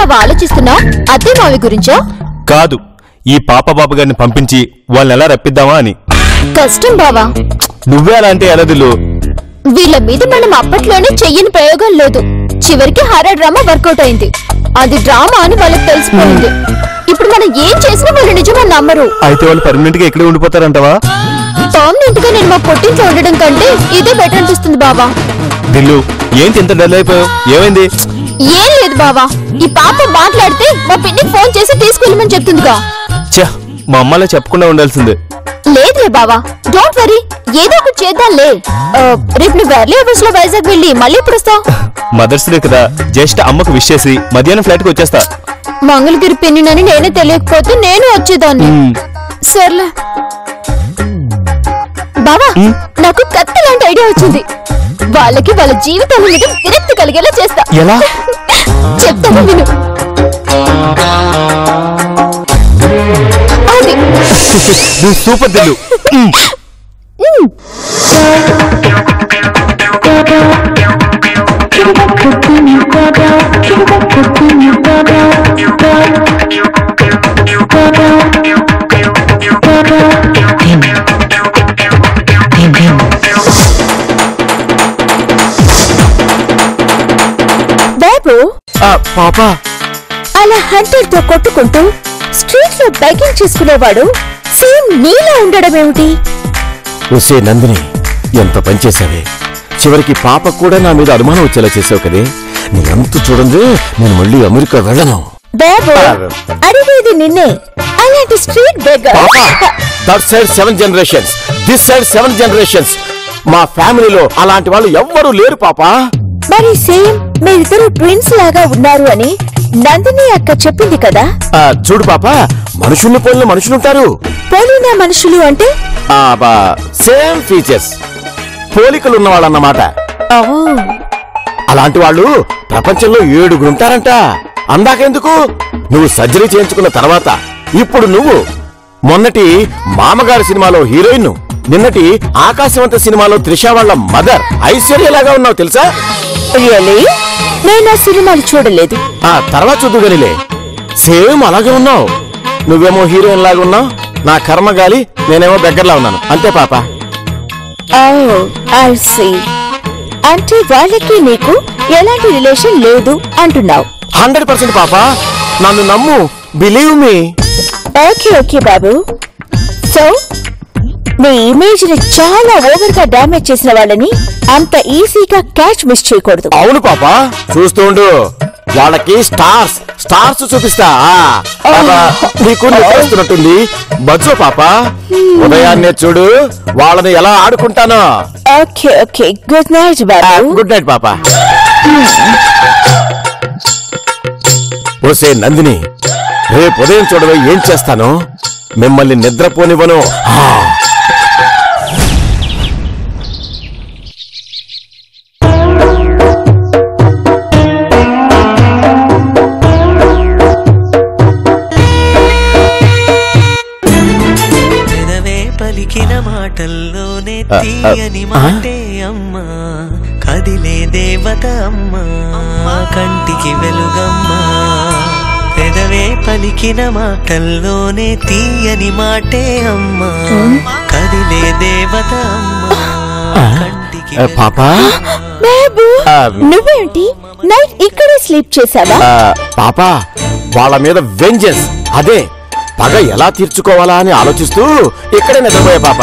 బావ ఆలోచిస్తున్నావు? అత్తే మావి గురించా? కాదు, ఈ పాప బాబు గారిని పంపించి వాళ్ళని ఎలా రప్పిద్దామా అని. కష్టం బావా. నువ్వే అలా అంటే ఎలా దిల్లు? వీళ్ళ మీద మనం అప్పట్లోనే చెయ్యని ప్రయోగం లేదు. చివరికి హారర్ డ్రామా వర్కౌట్ అయింది. అది డ్రామా అని వాళ్ళకి తెలిసిపోయింది. ఇప్పుడు మనం ఏం చేసినా వాళ్ళు నిజమని నమ్మరు. అయితే వాళ్ళు పర్మనెంట్ గా ఇక్కడే ఉండిపోతారంటవా? పర్మనెంట్ గా నేను మా పొట్టింట్లో ఉండడం కంటే ఇదే బెటర్ అనిపిస్తుంది బావా. దిల్లు, ఏంటి ఎంత డల్ అయిపోయావు? ఏమైంది? ఏం లేదు బావా, ఈ పాప మాట్లాడితే మా పిన్ని ఫోన్ చేసి తీసుకెళ్ళమని చెప్తుందిగా. మా అమ్మలా చెప్పకుండా ఉండాల్సిందే. లేదులే బావా, డోంట్ వరీ, ఏదో ఒకటి చేద్దాంలే. రేపు నువ్వు ఎర్లీ అవర్స్ లో వైజాగ్ వెళ్ళి మళ్ళీ ఎప్పుడు వస్తావు? మదర్స్ డే కదా, జస్ట్ అమ్మకు విష్ చేసి మధ్యాహ్నం ఫ్లైట్ కి వచ్చేస్తా. మంగళగిరి పిన్నినని నేనే తెలియకపోతే నేను వచ్చేదాన్ని. సర్లే బావా, నాకు కత్తి లాంటి ఐడియా వచ్చింది. వాళ్ళకి వాళ్ళ జీవితం మీద విరక్తి కలిగేలా చేస్తా. ఎలా? చెప్తాను విను. సూపర్ దిల్లు. బాబు, పాపా అలా హంటర్ తో కొట్టుకుంటూ స్ట్రీట్ లో బైకింగ్ చేసుకునేవాడు సేమ్ నీలా ఉండడం ఏమిటి? ఒసే నందిని, ఎంత పనిచేసావే. చివరికి పాప కూడా నా మీద అనుమానం వచ్చేలా చేసావు కదే. నేనంత చూడండి, నేను మళ్ళీ అమెరికా వెళ్ళను. బాబు, అడిగేది నిన్నే. అలాంటి street beggar. That side 7 generations, this side 7 generations. మా ఫ్యామిలీలో అలాంటి వాళ్ళు ఎవ్వరూ లేరు పాపా. మరి సేమ్ మీరిద్దరు ట్విన్స్ లాగా ఉన్నారు అని నందిని అక్క చెప్పింది కదా. చూడు పాపా, మనుషుల్ని పోలిన మనుషులుంటారు. పోలిన మనుషులు అంటే సేమ్ ఫీచర్స్, పోలికలున్న వాళ్ళన్నమాట. అలాంటి వాళ్ళు ప్రపంచంలో 7 ఉంటారంట. అందాకెందుకు, నువ్వు సర్జరీ చేయించుకున్న తర్వాత ఇప్పుడు నువ్వు మొన్నటి మామగారి సినిమాలో హీరోయిన్, నిన్నటి ఆకాశవంత సినిమాలో త్రిష వాళ్ళ మదర్ ఐశ్వర్యలాగా ఉన్నావు తెలుసా? రియల్లీ? నేను ఆ సినిమాలు చూడలేదు. తర్వాత చూద్దుగానిలే. సేమ్ అలాగే ఉన్నావు. నువ్వేమో హీరోయిన్ లాగా ఉన్నావు, నా కర్మగాలి నేనేమో దగ్గరలా ఉన్నాను. అంతే పాప. I see. అంటే వాళ్ళకి నీకు ఎలాంటి రిలేషన్ లేదు అంటున్నావు? 100% పాప, నన్ను నమ్ము, బిలీవ్ మీ. ఓకే ఓకే బాబు. సో నీ ఇమేజ్ ని చాలా ఓవర్ గా డామేజ్ చేసిన వాళ్ళని అంత ఈజీగా క్యాచ్ మిస్ చేయకూడదు. అవును పాప, చూస్తుండు, వాళ్ళకి స్టార్స్ స్టార్స్ చూపిస్తా. నీకు నిద్రొస్తున్నట్టుంది, బజ్జో పాప. ఉదయాన్నే చూడు వాళ్ళని ఎలా ఆడుకుంటానో. ఓకే ఓకే, గుడ్ నైట్ బాబు. గుడ్ నైట్ పాప. ఓసే నందిని, రేపు ఉదయం చూడవే ఏం చేస్తాను. మిమ్మల్ని నిద్రపోనివ్వను. పలికిన మాటల్లోనే తీయని మాటే అమ్మా, కదిలే దేవత అమ్మా, కంటికి వెలుగమ్మా. పెదవే పలికిన మాటల్లోనే తీయని మాటే అమ్మా, కదిలే దేవత అమ్మా, కంటికి పాపా. బాబు, నువ్వేంటి నైట్ ఇక్కడే స్లీప్ చేసావా? పాపా, వాళ్ళ మీద వెంజెన్స్, అదే పగ ఎలా తీర్చుకోవాలా అని ఆలోచిస్తూ ఇక్కడే నిద్రపోయా పాప.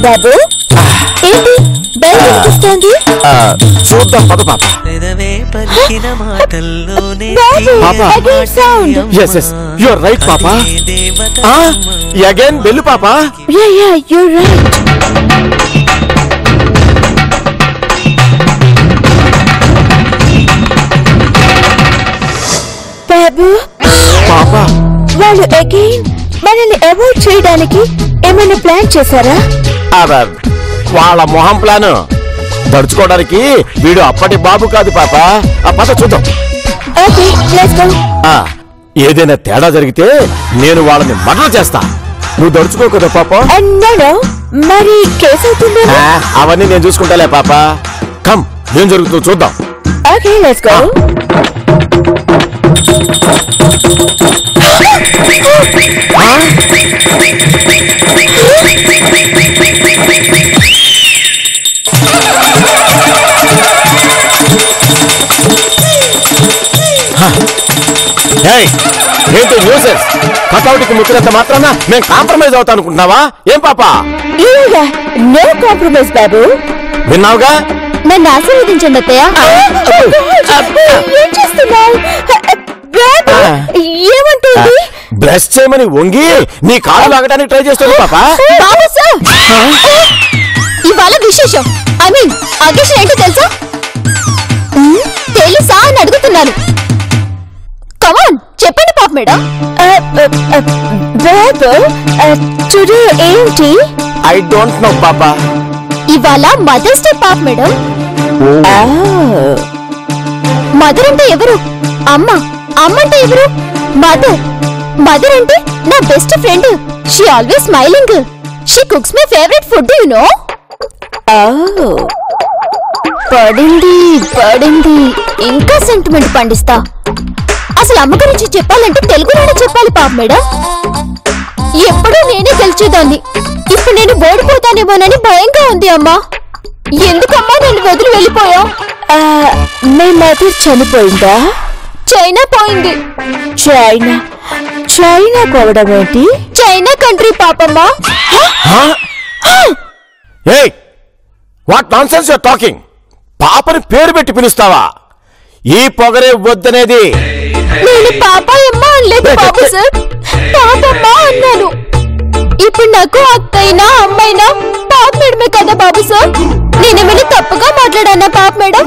బాబు, ఏంటి బయట వినిపిస్తోంది? చూద్దాం పద పాప. పాపా, yes yes, you are right పాప. అగైన్ బెల్లు పాప. yeah you're right. బాబు, పాపా, వాళ్ళు అగైన్ మనల్ని అవాయిడ్ చేయడానికి ఏమైనా ప్లాన్ చేశారా? వాళ్ళ మొహం ప్లాన్ దడుచుకోవడానికి వీడు అప్పటి బాబు కాదు పాప. పద చూద్దాం. ఏదైనా తేడా జరిగితే నేను వాళ్ళని మర్డర్ చేస్తా. నువ్వు దడుచుకో కదా పాప. మరి కేసు అవుతుంది. అవన్నీ నేను చూసుకుంటాలే పాప. కమ్, ఏం జరుగుతుందో చూద్దాం. Okay let's go. ఏంటి న్యూసెన్స్? కటౌట్కి ముచ్చినంత మాత్రాన మేము కాంప్రమైజ్ అవుతా అనుకుంటున్నావా? ఏం పాపా? నో కాంప్రమైజ్ బాబు. విన్నావుగా? నన్ను ఆశీర్వదించండి అత్తయ్య. ఏం చేస్తున్నావు? ఏమంటుంది? బ్లెస్ చేయమని వంగి నీ కాలు లాగడానికి ట్రై చేస్తుంది పాపా. బాబు సార్, ఇవాళ విశేషం ఐ మీన్ అకేషన్ ఏంటో తెలుసా? తెలుసా అని అడుగుతున్నాను. కమాన్ చెప్పండి పాప మేడం. టుడే ఏంటి? ఐ డోంట్ నో పాపా. ఇవాళ మదర్స్ డే పాప మేడం. మదర్ అంటే ఎవరు? అమ్మ. అమ్మ అంటే ఎవరు? మదర్. మదర్ అంటే నా best friend. She always smiling. She cooks my favourite food you know. పడింది పడింది. ఇంకా సెంటిమెంట్ పండిస్తా. అసలు అమ్మ గురించి చెప్పాలంటే తెలుగులోనే చెప్పాలి పాప మేడం. ఎప్పుడూ నేనే గెలిచేదాన్ని. ఇప్పుడు నేను ఓడిపోతానేమోనని భయంగా ఉంది అమ్మా. ఎందుకమ్మా నన్ను వదిలి వెళ్ళిపోయా? మీ మదర్ చనిపోయిందా? చైనా పోయింది. చైనా? చైనా పోవడం ఏంటి? చైనా కంట్రీ పాపమ్మా. What nonsense you are talking? పాపని పేరు పెట్టి పిలుస్తావా? ఈ పొగరే వద్దనేది. నేను పాపయ్యమ్మ అనలేదు బాబు సార్, పాపమ్మ అన్నాను. ఇప్పుడు నాకు అత్తైనా అమ్మైనా పాప మేడమే కదా బాబు సార్. నేనేమైనా తప్పుగా మాట్లాడానా పాప మేడం?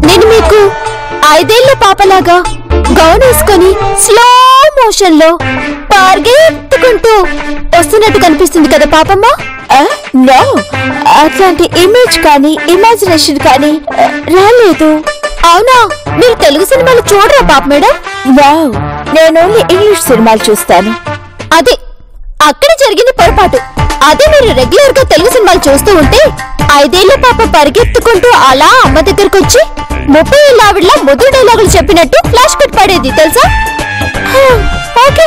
నేను మీకు 5 ఏళ్ల పాపలాగా గౌన్ వేసుకొని స్లో మోషన్ లో పరిగెత్తుకుంటూ వస్తున్నట్టు కనిపిస్తుంది కదా పాపమ్మ? నో, అట్లాంటి ఇమేజ్ కానీ ఇమాజినేషన్ కానీ రాలేదు. అవునా? మీరు తెలుగు సినిమాలు చూడరా పాప మేడం? వావ్, నేను ఓన్లీ ఇంగ్లీష్ సినిమాలు చూస్తాను. అదే అక్కడ జరిగింది పొరపాటు. అదే మీరు రెగ్యులర్ గా తెలుగు సినిమాలు చూస్తూ ఉంటే 5 ఏళ్ల పాప పరిగెత్తుకుంటూ అలా అమ్మ దగ్గరకు వచ్చి 30 ఏళ్ల ఆవిడలా ముద్దు డైలాగులు చెప్పినట్టు ఫ్లాష్ కట్ పడేది తెలుసా? ఓకే,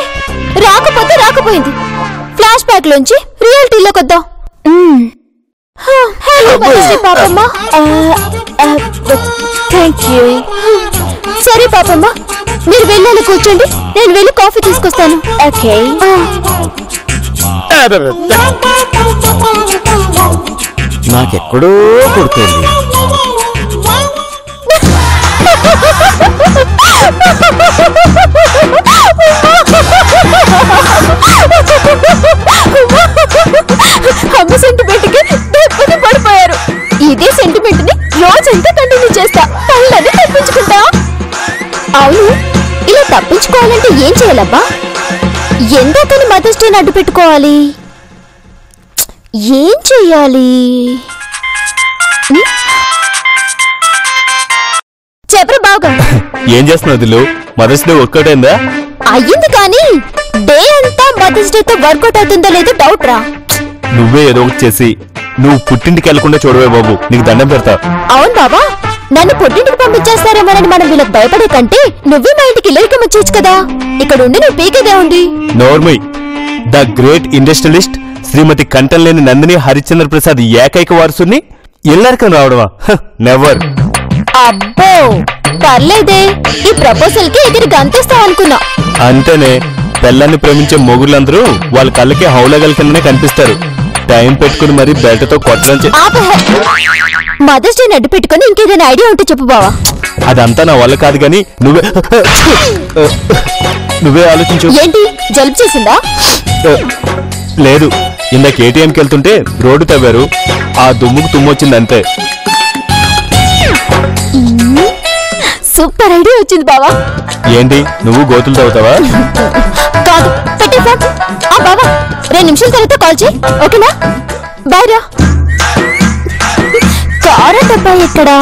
రాకపోతే రాకపోయింది. ఫ్లాష్ బ్యాక్ లోంచి రియాలిటీలోకి వద్దాం. హలో పాపమ్మ. Thank you. సరే పాపమ్మ, మీరు వెళ్ళాలి, కూర్చోండి. నేను వెళ్ళి కాఫీ తీసుకొస్తాను. ఓకే. నాకెక్కడో కొడుతుంది. అమ్మ సెంటిమెంట్ కి దెబ్బకి పడిపోయారు. ఇదే సెంటిమెంట్ ని రోజంతా కంటిన్యూ చేస్తా. పనులన్నీ తప్పించుకుంటా. అవును, ఇలా తప్పించుకోవాలంటే ఏం చేయాలబ్బా? ఎందాకని మదర్స్ డేని అడ్డు పెట్టుకోవాలి? ఏం చెయ్యాలి? చెప్పరా బాగా. ఏం చేస్తున్నావు దిల్లు? మదర్స్ డే వర్కౌట్ అయిందా? అయ్యింది, కానీ డే అంతా మదర్స్ డే తో వర్కౌట్ అవుతుందో లేదో డౌట్ రా. నువ్వే ఏదో ఒకటి చేసి నువ్వు పుట్టింటికి వెళ్లకుండా చూడవే బాబు, నీకు దండం పెడతా. అవును బాబా, నన్ను పుట్టింటికి పంపించేస్తారేమోనని మనం వీళ్ళకి భయపడే కంటే నువ్వే మా ఇంటికి ఇల్లరికి వచ్చేయచ్చు కదా. ఇక్కడ ఉండి నువ్వు పీకేదే ఉంది. నోర్మై, ద గ్రేట్ ఇండస్ట్రియలిస్ట్ శ్రీమతి కంటంలేని నందిని హరిశ్చంద్ర ప్రసాద్ ఏకైక వారసుని ఇల్లరికం రావడమా? నెవర్. అబ్బో, పర్లేదే. ఈ ప్రపోజల్ కి ఎగిరి గంతేస్తావు అనుకున్నా. అంతేనే, పిల్లల్ని ప్రేమించే మొగుళ్ళందరూ వాళ్ళ కళ్ళకి హౌలగల కిందనే కనిపిస్తారు. టైం పెట్టుకుని మరి బెల్ట్తో కొట్టడం. మదర్స్ డే అడ్డు పెట్టుకుని ఇంకేదైనా ఐడియా ఉంటే చెప్పు బావా. అదంతా నా వల్ల కాదు, గాని నువ్వే ఆలోచించు. ఏంటి, జలుబు చేసిందా? లేదు, ఇందాక ఏటీఎంకి వెళ్తుంటే రోడ్డు తవ్వారు, ఆ దుమ్ముకు తుమ్మొచ్చింది అంతే. సూపర్ ఐడియా వచ్చింది బావా. ఏంటి, నువ్వు గోతులు తవ్వుతావా? కాదు, పెట్టే ఫోన్. ఆ బావా, 2 నిమిషాల తర్వాత కాల్ చేయి, ఓకేనా? బాయ్ రా. కార డబ్బా ఎక్కడా?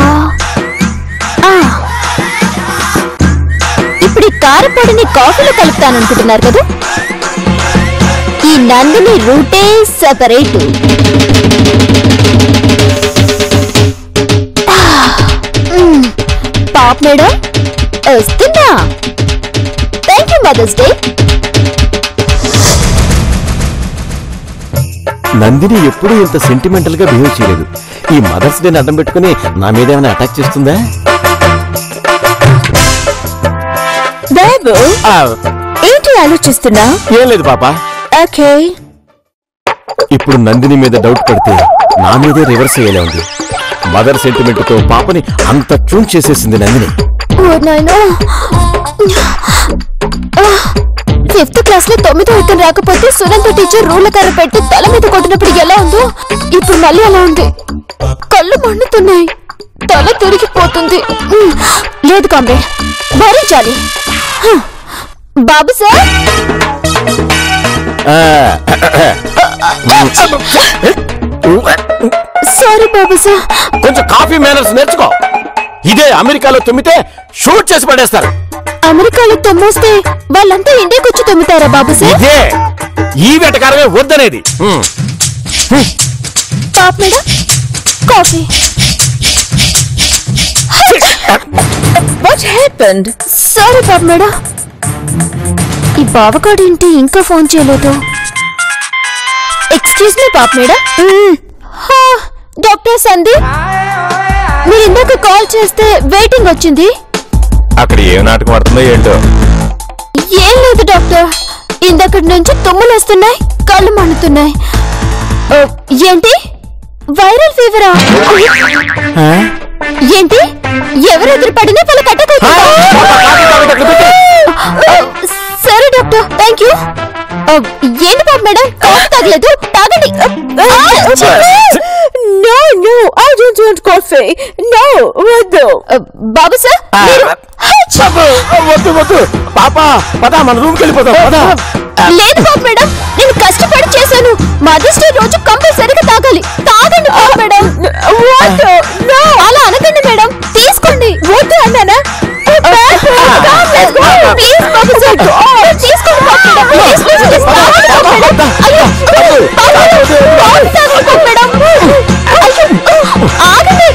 ఇప్పుడు ఈ కారపొడిని కాఫీలో కలుపుతాననుకుంటున్నారు కదా. ఈ నందిని రూటే సెపరేట్. పాప మేడం వస్తున్నా. Thank you mother's day. Nandini ఎప్పుడూ ఇంత సెంటిమెంటల్ గా బిహేవ్ చేయలేదు. ఈ మదర్స్ డేని అడ్డం పెట్టుకుని నా మీద ఏమైనా అటాక్ చేస్తుందా? బాబు ఏంటి ఆలోచిస్తున్నా? ఏం లేదు పాప. ఓకే. ఇప్పుడు నందిని మీద డౌట్ పడితే నా మీదే రివర్స్ అయ్యేలా ఉంది. మదర్ సెంటిమెంట్ తో పాపని అంత ట్యూన్ చేసేసింది నందిని. ఫిఫ్త్ క్లాస్ లో 9వ ఎక్కం రాకపోతే సునంద టీచర్ రూల కర్ర పెట్టి తల మీద కొట్టినప్పుడు ఎలా ఉందో ఇప్పుడు మళ్ళీ అలా ఉంది. కళ్ళు మండుతున్నాయి, తల తిరిగిపోతుంది. లేదు కామ్రేడ్, భరించాలి. బాబు సార్, సారీ బాబు సార్. కొంచెం కాఫీ మేనర్స్ నేర్చుకో. ఇదే అమెరికాలో తుమ్మితే షూట్ చేసి పడేస్తారు. అమెరికాలో తొమ్మొస్తే వాళ్ళంతా ఇండియాకి వచ్చి తొమ్ముతారా బాబు సార్? ఇదే ఈ వెటకారమే వద్దనేది. పాప madam coffee. What happened? Sorry పాప మేడం. ఈ బావగాడేంటి ఇంకా ఫోన్ చేయలేదు? ఎక్స్క్యూజ్ మీ పాప మేడం. డాక్టర్ సందీప్, మీరు ఇందాక కాల్ చేస్తే వెయిటింగ్ వచ్చింది. అక్కడ ఏం నాటకం పడుతుందో ఏంటో. ఏం లేదు డాక్టర్, ఇందక్కడి నుంచి తుమ్ములు వస్తున్నాయి, కళ్ళు మండుతున్నాయి. ఏంటి వైరల్ ఫీవరా? ఏంటి ఎవరు ఎదురుపడినా వాళ్ళ కట్టకు. సరే డాక్టర్, థ్యాంక్ యూ. ఏంటి పాప మేడం కాఫీ తాగలేదు? తాగండి. No, no, I don't want coffee. No, వద్దు. బాబు సార్, వద్దు వద్దు పాప, పద మన రూమ్ కి వెళ్ళిపోతాం. లేదు పాప మేడం, నేను కష్టపడి చేశాను. మదర్స్ డే రోజు కంపల్సరీగా తాగాలి. తాగండి పాప మేడం. అలా అనకండి మేడం, తీసుకోండి. వద్దు అన్నానా? ప్లీజ్ బాబు సార్, తీసుకోండి పాప మేడం. ప్లీజ్ ప్లీజ్ తాగండి పాప మేడం. అయ్యో తాగండి పాప మేడం. ఆగండి.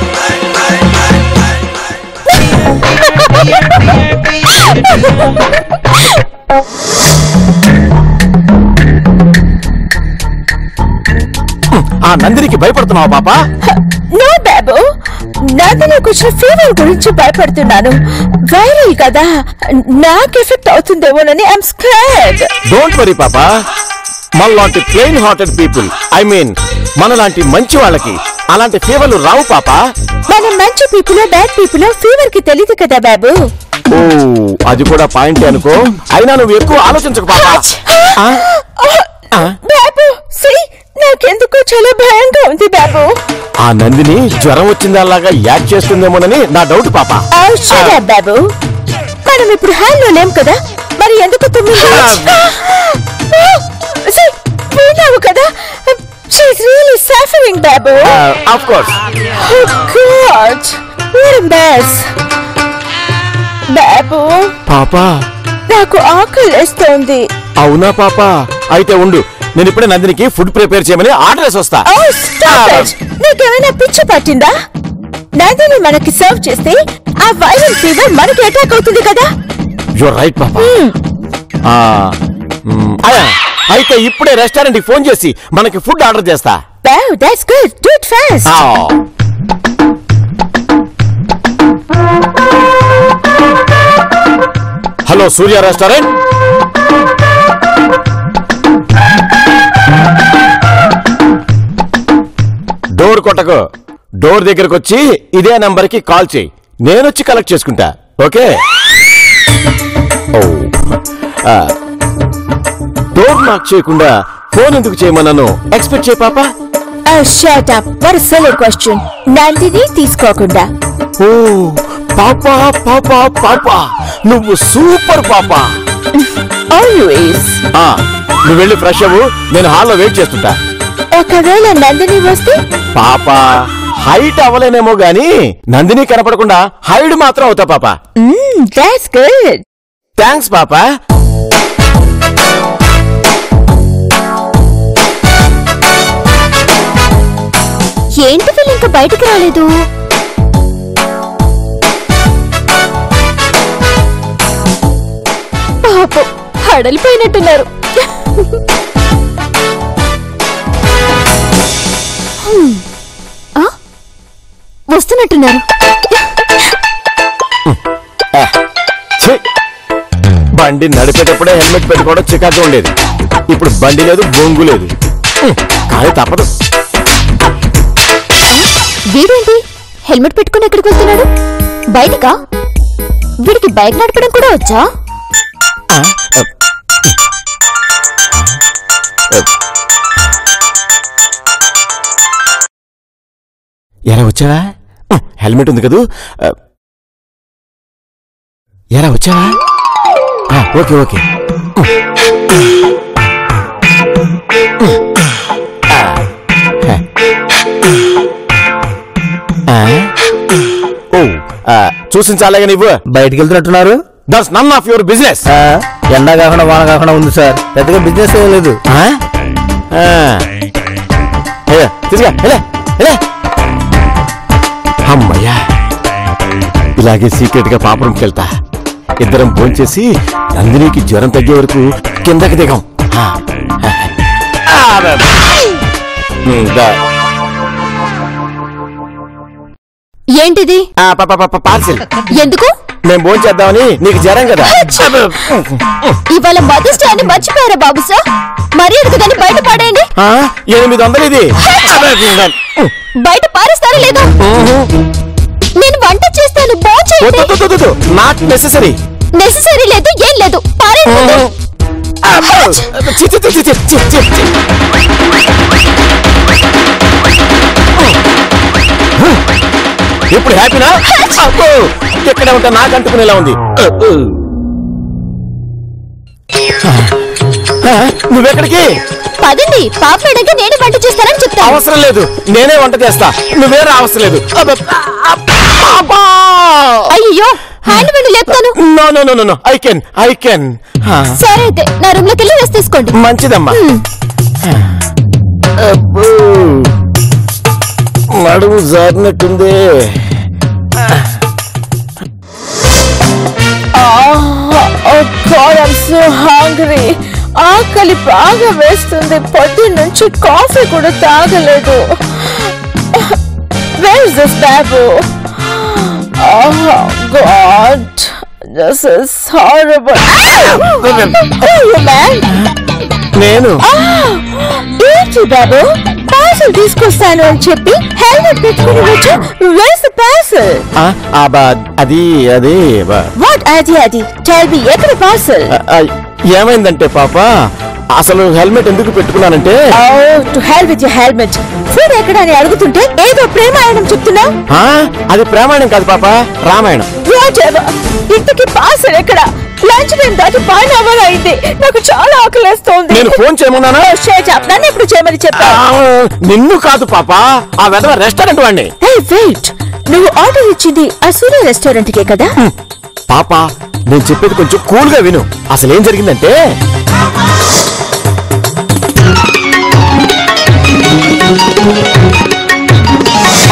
ఆ నందినికి భయపడుతున్నావా పాప? నో బాబు, నందినికి వచ్చిన ఫీవర్ గురించి భయపడుతున్నాను. వైరల్ కదా, నాకు ఎఫెక్ట్ అవుతుందేమోనని ఐఎమ్ స్కేర్డ్. డోంట్ వరీ పాప, మనలాంటి plain hearted people, I mean మనలాంటి మంచి వాళ్ళకి అలాంటి ఫీవర్లు రావు పాప. మన మంచి పీపుల్ బ్యాడ్ పీపుల్ ఫీవర్ కి తెలియదు కదా బాబు. ఓ అది కూడా పాయింట్ అనుకో. అయినా నువ్వు ఎక్కువ ఆలోచించకు పాప. బాబు నాకెందుకో చాలా భయంగా ఉంది బాబు. ఆ నందిని జ్వరం వచ్చిందలాగా యాక్ట్ చేస్తుందేమోనని నా డౌట్ పాప. బాబు మనం ఇప్పుడు హాల్లో లేం కదా, మరి ఎందుకు విన్నావు కదా? She's really suffering, babu. Of course. Oh God, what a mess. బాబు పాపా, నాకు ఆకలిస్తోంది. అవునా పాప? అయితే ఉండు, నేను ఇప్పుడే నందినికి ఫుడ్ ప్రిపేర్ చేయమని ఆర్డర్ చేసి వస్తా. నీకేమైనా పిచ్చి పట్టిందా? నందిని మనకి సర్వ్ చేస్తే ఆ వైరల్ ఫీవర్ మనకి అటాక్ అవుతుంది కదా. యూర్ రైట్ పాపా. అయితే ఇప్పుడే రెస్టారెంట్ కి ఫోన్ చేసి మనకి ఫుడ్ ఆర్డర్ చేస్తా. Wow, that's good. Do it fast. Hello Surya restaurant. Door కొట్టకు, డోర్ దగ్గరకు వచ్చి ఇదే నంబర్ కి కాల్ చేయి, నేనొచ్చి కలెక్ట్ చేసుకుంటా. ఓకే? డోర్ నాక్ చేయకుండా ఫోన్ ఎందుకు చేయమన్నాను ఎక్స్పెక్ట్ చేయి పాప. Shut up. What a silly question. Nandini తీసుకోకుండా. ఓ పాపా పాపా పాపా, నువ్వు సూపర్ పాపా. Always. నువ్వు వెళ్ళి ఫ్రెష్ అవ్వు, నేను హాల్లో వెయిట్ చేస్తుంటా. ఒకవేళ నందిని వస్తే? పాపా హైట్ అవ్వలేనేమో గాని నందిని కనపడకుండా హైడ్ మాత్రం అవుతా పాపా. That's good. థ్యాంక్స్ పాపా. ఏంటి వీళ్ళు ఇంకా బయటికి రాలేదు? హడలిపోయినట్టున్నారు. వస్తున్నట్టున్నారు. బండి నడిపేటప్పుడే హెల్మెట్ పెట్టుకోవడం చికాకు ఉండేది. ఇప్పుడు బండి లేదు, బొంగు లేదు. కానీ తప్పదు. వీడేంటి హెల్మెట్ పెట్టుకుని ఎక్కడికి వెళ్తున్నాడు? బయటకా? వీడికి బైక్ నడపడం కూడా వచ్చా? ఎలా వచ్చావా? హెల్మెట్ ఉంది కదూ. ఎలా వచ్చావా? Okay okay. చూసింది చాలాగా నువ్వు బయటికి వెళ్తున్నట్టున్నారు. That's none of your business. ఎండా కాకుండా వాన కాకుండా ఉంది సార్, పెద్దగా బిజినెస్ ఏం లేదు. అమ్మయ్యా, ఇలాగే సీక్రెట్ గా పాపురంకి వెళ్తా. ఇద్దరం భోంచేసి నందినికి జ్వరం తగ్గే వరకు కిందకి దిగాం. ఏంటిది? పార్సిల్. ఎందుకు? మేము భోంచేద్దామని. నీకు జ్వరం కదా. ఇవాళ మదర్స్ డే అని మర్చిపోయారా బాబు సార్? మరీ ఎందుకని బయట పాడేయండి. 800 ఇది. బయట పారేస్తారా లేదా? నేను వంట చేస్తాను, భోంచేయండి. Not necessary. నెసెసరీ లేదు, ఏం లేదు, పారేయండి. ఇప్పుడు హ్యాపీనా? ఎక్కడ ఉంటా నాకు అంటుకునేలా ఉంది. నువ్వెక్కడికి? పదండి, పాప అడగ నేనే వంట చేస్తానని చెప్తా. అవసరం లేదు, నేనే వంట చేస్తా. నువ్వే అవసరం లేదు. అయ్యో, హ్యాండ్ వండి లేపుతాను. No no no no, I can. సరే అయితే నా రూమ్ లోకి వెళ్ళి రెస్ట్ తీసుకోండి. మంచిదమ్మా. నడుము జారినట్టుంది. ఆకలి బాగా వేస్తుంది. పొద్దున్న నుంచి కాఫీ కూడా తాగలేదు. Where is this babu? Oh God, this is horrible. Who are you, man? నేను. ఏంటి బాబు, పార్సల్ తీసుకొస్తాను అని చెప్పి హెల్మెట్ పెట్టుకుని వచ్చా. Where's the parcel? అది What అది? Tell me, ఎక్కడ పార్సల్? ఏమైందంటే పాప, అసలు హెల్మెట్ ఎందుకు పెట్టుకున్నానంటే, to hell with your helmet. Food ఎక్కడ అని అడుగుతుంటే ఏదో ప్రేమాయణం చెప్తున్నావు. అది ప్రేమాయణం కాదు పాప, రామాయణం. ఇంతకి పార్సల్ ఎక్కడ? లంచ్ టైం దాటి 5 hours అయింది. నాకు చాలా ఆకలేస్తోంది. నేను ఫోన్ చేయమన్నానా? నన్ను ఎప్పుడు చేయమని చెప్పా? నిన్ను కాదు పాప, ఆ వెధవ రెస్టారెంట్ వాడిని. వెయిట్, నువ్వు ఆర్డర్ ఇచ్చింది ఆ సూర్య రెస్టారెంట్ కే కదా? పాప, నేను చెప్పేది కొంచెం కూల్ గా విను. అసలు ఏం జరిగిందంటే,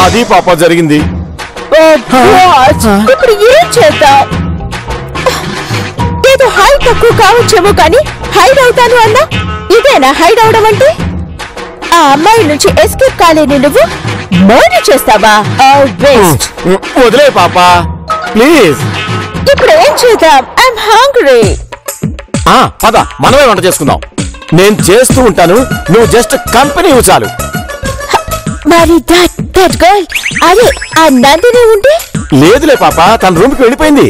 అది పాప జరిగింది. ఇప్పుడు ఏం చేద్దాం? ఏదో హైట్ తక్కువ కావచ్చేమో కానీ హైడ్ అవుతాను అన్నా. ఇదేనా హైడ్ అవడం అంటే? ఆ అమ్మాయి నుంచి ఎస్కేప్ కాలేని నువ్వు మర్డర్ చేస్తావా? వదిలే పాప ప్లీజ్. ఇప్పుడు ఏం చేద్దాం? I'm hungry. పద, మనమే వంట చేసుకుందాం. నేను చేస్తూ ఉంటాను, నువ్వు జస్ట్ కంపెనీ చాలు. మరి దట్ గర్ల్, అదే ఆ నందిని ఉంటే? లేదులే పాప, తన రూమ్ కి వెళ్ళిపోయింది.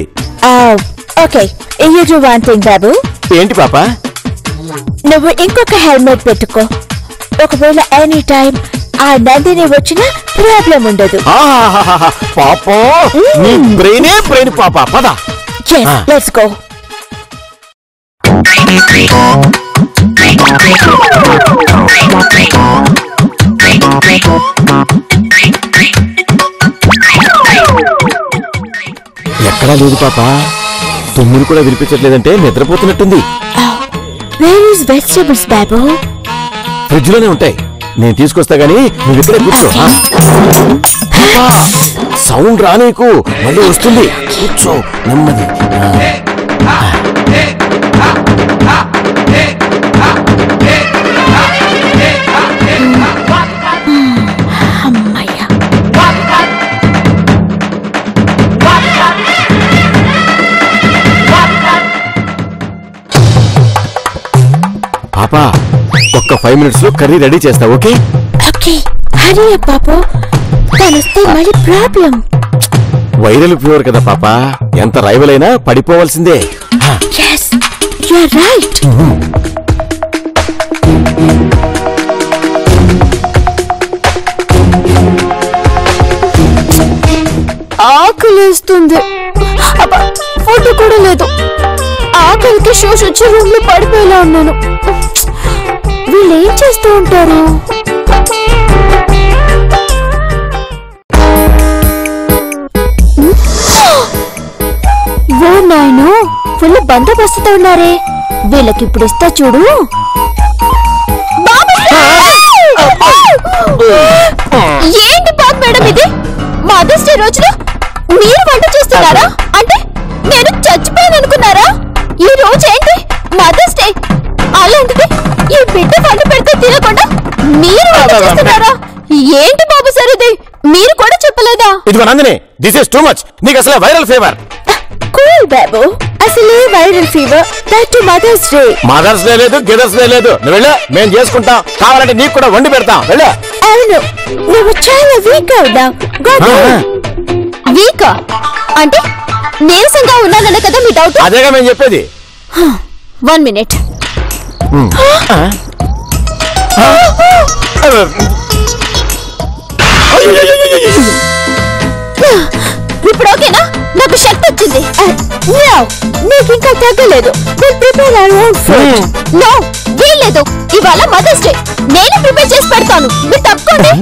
Okay, you do one thing బాబు. ఏంటి పాప? నువ్వు ఇంకొక హెల్మెట్ పెట్టుకో. ఒకవేళ ఎనీ టైం ఆ నందిని వచ్చినా ప్రాబ్లం ఉండదు. పాప, నీ బ్రెయినే బ్రెయిన్ పాప. పద, లెట్స్ గో. ఎక్కడా లేదు పాప. తుమ్ములు కూడా వినిపించట్లేదంటే నిద్రపోతున్నట్టుంది. వేర్ ఇస్ వెజిటబుల్స్ బాబు? ఫ్రిడ్జ్ లోనే ఉంటాయి, నేను తీసుకొస్తా గానీ నువ్వు ఇక్కడే కూర్చో. సౌండ్ రా, నీకు మళ్ళీ వస్తుంది. కూర్చో నెమ్మది. పాప ఒక్క 5 minutes లో కర్రీ రెడీ చేస్తా. ఓకే ఓకే హరి పాపో తనొస్తే మళ్ళీ ప్రాబ్లం. వైరల్ ఫీవర్ కదా పాప, ఎంత రైవల్ అయినా పడిపోవాల్సిందే. yes you are right. ఆకలేస్తుంది. ఫుడ్ కూడా లేదు. ఆకలికి షూస్ వచ్చి రూమ్ లో పడిపోయేలా ఉన్నాను. వీళ్ళు ఏం చేస్తూ ఉంటారు? ఓ నాయను, ఫుల్ బందోబస్తుతో ఉన్నారే. వీళ్ళకి ఇప్పుడు ఇస్తా చూడు. ఏంటి బాబు మేడం ఇది? మదర్స్ డే రోజున మీరు వంట చేస్తున్నారా? అంటే నేను చచ్చిపోయాను అనుకున్నారా? ఈ రోజు ఏంటి మదర్స్ డే, అలాంటిది ఈ బిడ్డ వంట పెడితే తినకుండా మీరు వంట చేస్తున్నారా? ఏంటి బాబు సార్ ఇది? మీరు కూడా చెప్పలేదా? ఇదిగో Nandini, this is too much. నీకు అసలు వైరల్ ఫీవర్. కూల్ బాబు, అసలే viral fever, that mother's day. Mother's day లేదు, గిదర్స్ డే లేదు. నువ్వు వెళ్ళా, మేము చేసుకుంటాం. కావాలంటే నీకు కూడా వండి పెడతాం. వెళ్ళా. అవును, నువ్వు చాలా వీక్ అవునా? వీకా అంటే నీరసంగా ఉన్నానన్న కదా మీ డౌట్? అదేగా మేము చెప్పేది. 1 minute. ఇప్పుడు ఓకేనా? నాకు శక్తి వచ్చింది. నీకు ఇంకా తగ్గలేదు. నో వీల్లేదు. ఇవాళ మదర్స్ డే, నేను ప్రిపేర్ చేసి పెడతాను. మీరు తప్పుకోండి.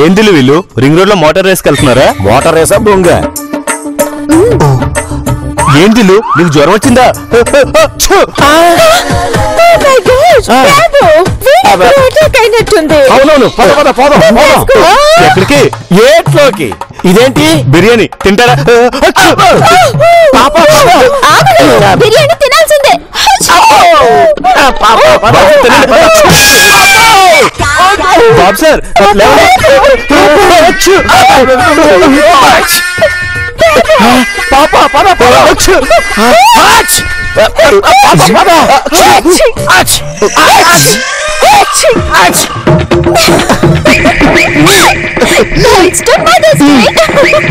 ఏంది వీళ్ళు రింగ్ రోడ్ లో మోటార్ రేస్ వెళ్తున్నారా? మోటార్ రేసా బొంగ? ఏంది నీకు జ్వరం వచ్చిందా? అవునవును, పద పద పోదాం. ఎక్కడికి? ఏట్లోకి. ఇదేంటి బిర్యానీ తింటారా? బిర్యానీ తినాల్సిందే. బాబు సార్ పాప పద Next Mother's Day.